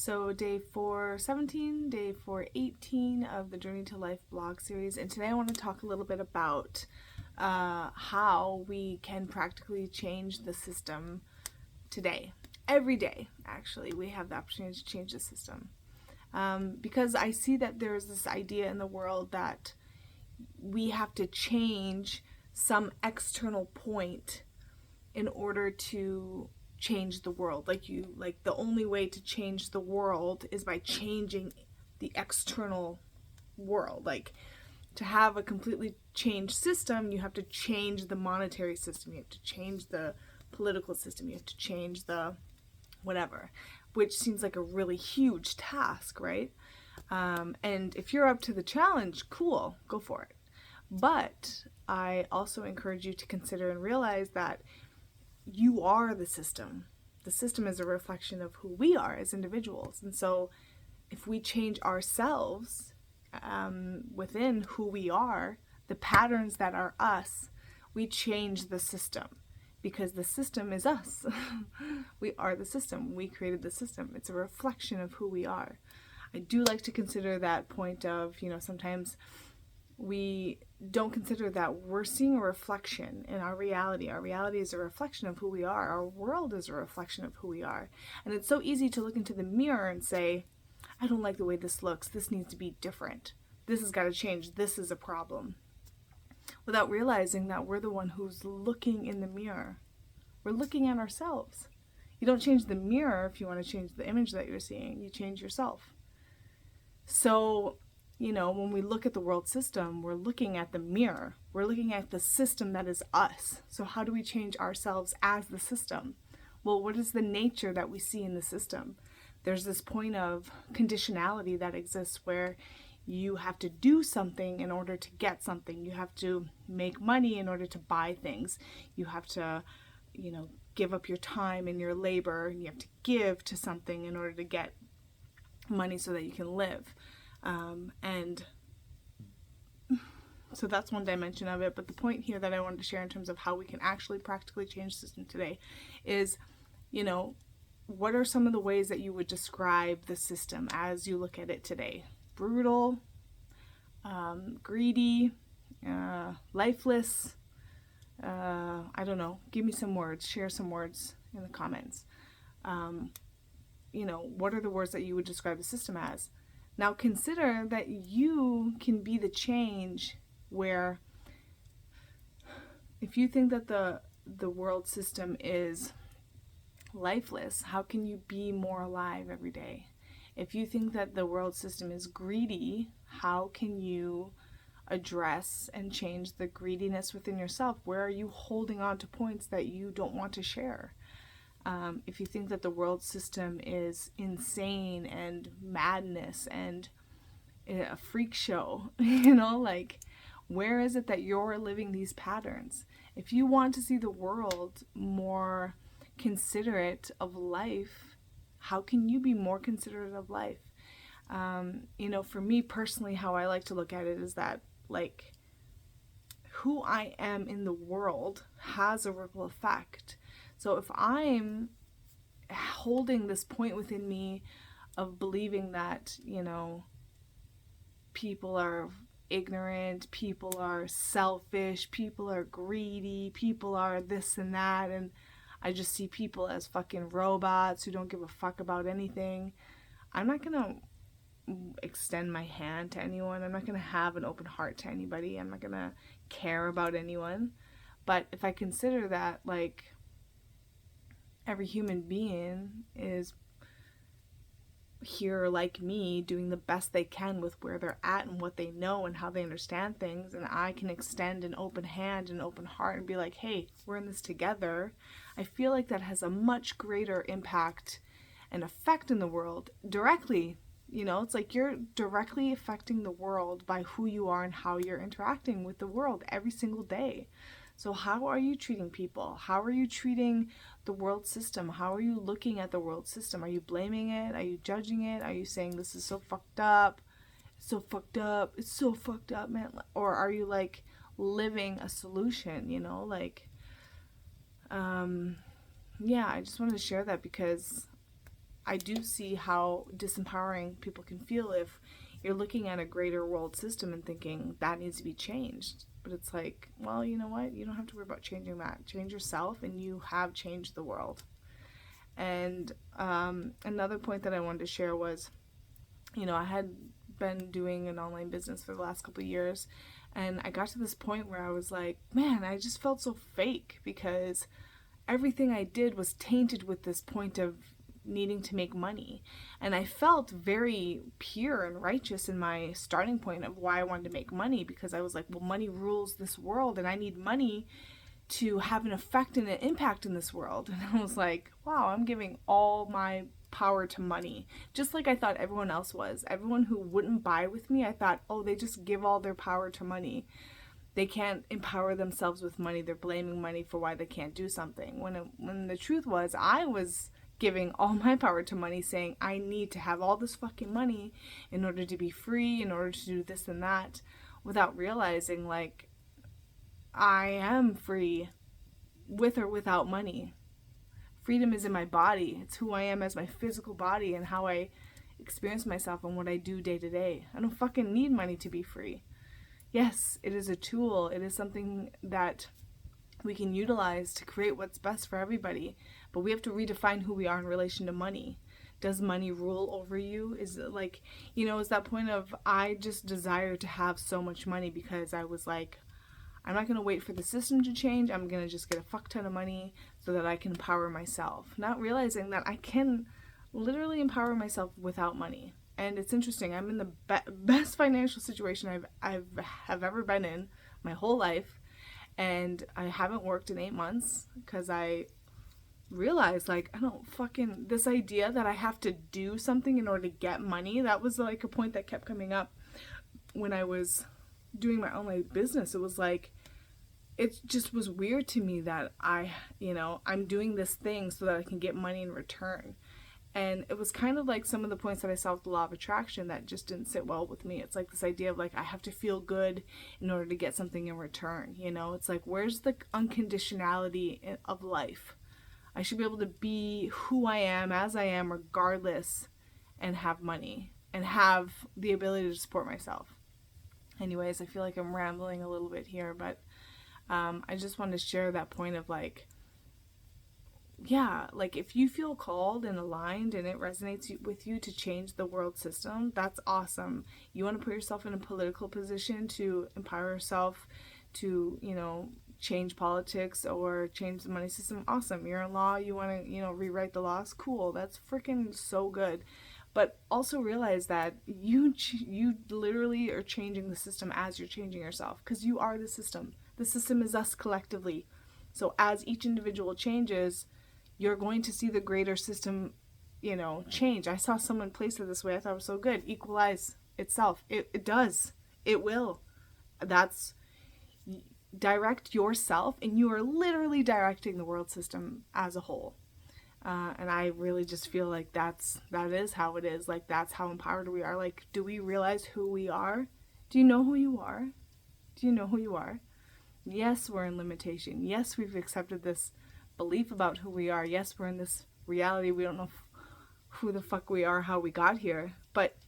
So day 417, day 418 of the Journey to Life blog series, and today I want to talk a little bit about how we can practically change the system today. Every day, actually, we have the opportunity to change the system. Because I see that there's this idea in the world that we have to change some external point in order to change the world. Like the only way to change the world is by changing the external world. Like, to have a completely changed system, you have to change the monetary system, you have to change the political system, you have to change the whatever, which seems like a really huge task, right? And if you're up to the challenge, cool, go for it. But I also encourage you to consider and realize that you are the system. The system is a reflection of who we are as individuals. And so if we change ourselves within who we are, the patterns that are us, we change the system, because the system is us. We are the system. We created the system. It's a reflection of who we are. I do like to consider that point of, sometimes we don't consider that we're seeing a reflection in our reality. Our reality is a reflection of who we are. Our world is a reflection of who we are. And it's so easy to look into the mirror and say, I don't like the way this looks. This needs to be different. This has got to change. This is a problem. Without realizing that we're the one who's looking in the mirror. We're looking at ourselves. You don't change the mirror if you want to change the image that you're seeing. You change yourself. So, when we look at the world system, we're looking at the mirror. We're looking at the system that is us. So how do we change ourselves as the system? Well, what is the nature that we see in the system? There's this point of conditionality that exists where you have to do something in order to get something. You have to make money in order to buy things. You have to, give up your time and your labor, and you have to give to something in order to get money so that you can live. And so that's one dimension of it. But the point here that I wanted to share in terms of how we can actually practically change the system today is, what are some of the ways that you would describe the system as you look at it today? Brutal, greedy, lifeless, I don't know. Give me some words. Share some words in the comments. What are the words that you would describe the system as? Now consider that you can be the change where, if you think that the world system is lifeless, how can you be more alive every day? If you think that the world system is greedy, how can you address and change the greediness within yourself? Where are you holding on to points that you don't want to share? If you think that the world system is insane and madness and a freak show, where is it that you're living these patterns? If you want to see the world more considerate of life, how can you be more considerate of life? For me personally, how I like to look at it is that, who I am in the world has a ripple effect. So if I'm holding this point within me of believing that, people are ignorant, people are selfish, people are greedy, people are this and that, and I just see people as fucking robots who don't give a fuck about anything, I'm not gonna extend my hand to anyone. I'm not gonna have an open heart to anybody. I'm not gonna care about anyone. But if I consider that, every human being is here like me, doing the best they can with where they're at and what they know and how they understand things, and I can extend an open hand and open heart and be like, hey, we're in this together, I feel like that has a much greater impact and effect in the world directly. It's like you're directly affecting the world by who you are and how you're interacting with the world every single day. So how are you treating people? How are you treating the world system? How are you looking at the world system? Are you blaming it? Are you judging it? Are you saying this is so fucked up? It's so fucked up. It's so fucked up, man. Or are you living a solution, I just wanted to share that because I do see how disempowering people can feel if you're looking at a greater world system and thinking that needs to be changed. But it's like, well, you know what? You don't have to worry about changing that. Change yourself, and you have changed the world. And another point that I wanted to share was, I had been doing an online business for the last couple of years, and I got to this point where I was like, man, I just felt so fake because everything I did was tainted with this point of needing to make money. And I felt very pure and righteous in my starting point of why I wanted to make money, because I was like, well, money rules this world, and I need money to have an effect and an impact in this world. And I was like, wow, I'm giving all my power to money, just like I thought everyone else was. Everyone who wouldn't buy with me, I thought, oh, they just give all their power to money. They can't empower themselves with money. They're blaming money for why they can't do something. When the truth was, I was giving all my power to money, saying I need to have all this fucking money in order to be free, in order to do this and that, without realizing, like, I am free with or without money. Freedom is in my body. It's who I am as my physical body and how I experience myself and what I do day to day. I don't fucking need money to be free. Yes, it is a tool. It is something that we can utilize to create what's best for everybody. But we have to redefine who we are in relation to money. Does money rule over you? Is it like, is that point of I just desire to have so much money because I was like, I'm not going to wait for the system to change. I'm going to just get a fuck ton of money so that I can empower myself. Not realizing that I can literally empower myself without money. And it's interesting. I'm in the best financial situation I've ever been in my whole life. And I haven't worked in 8 months because I realized, like, I don't fucking, this idea that I have to do something in order to get money, that was like a point that kept coming up when I was doing my online business. It was like, it just was weird to me that I'm doing this thing so that I can get money in return. And it was kind of like some of the points that I saw with the law of attraction that just didn't sit well with me. It's like this idea of like, I have to feel good in order to get something in return. It's like, where's the unconditionality of life? I should be able to be who I am, as I am, regardless, and have money and have the ability to support myself. Anyways, I feel like I'm rambling a little bit here, but I just wanted to share that point of like, yeah, like if you feel called and aligned and it resonates with you to change the world system, that's awesome. You want to put yourself in a political position to empower yourself to, change politics or change the money system, awesome. You're in law, you want to, rewrite the laws, cool. That's freaking so good. But also realize that you literally are changing the system as you're changing yourself, because you are the system. The system is us collectively. So as each individual changes, you're going to see the greater system, change. I saw someone place it this way. I thought it was so good. Equalize itself. It does. It will. That's direct yourself, and you are literally directing the world system as a whole. And I really just feel like that is how it is. Like, that's how empowered we are. Like, do we realize who we are? Do you know who you are? Do you know who you are? Yes, we're in limitation. Yes, we've accepted this belief about who we are. Yes, we're in this reality. We don't know who the fuck we are, how we got here. But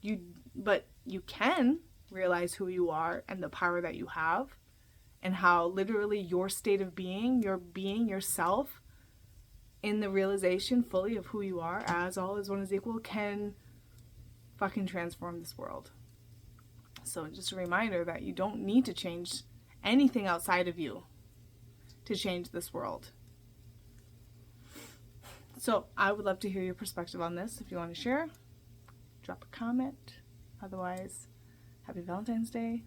you can realize who you are and the power that you have, and how literally your state of being, your being yourself, in the realization fully of who you are as all is one is equal, can fucking transform this world. So just a reminder that you don't need to change anything outside of you to change this world. So I would love to hear your perspective on this. If you want to share, drop a comment. Otherwise, happy Valentine's Day.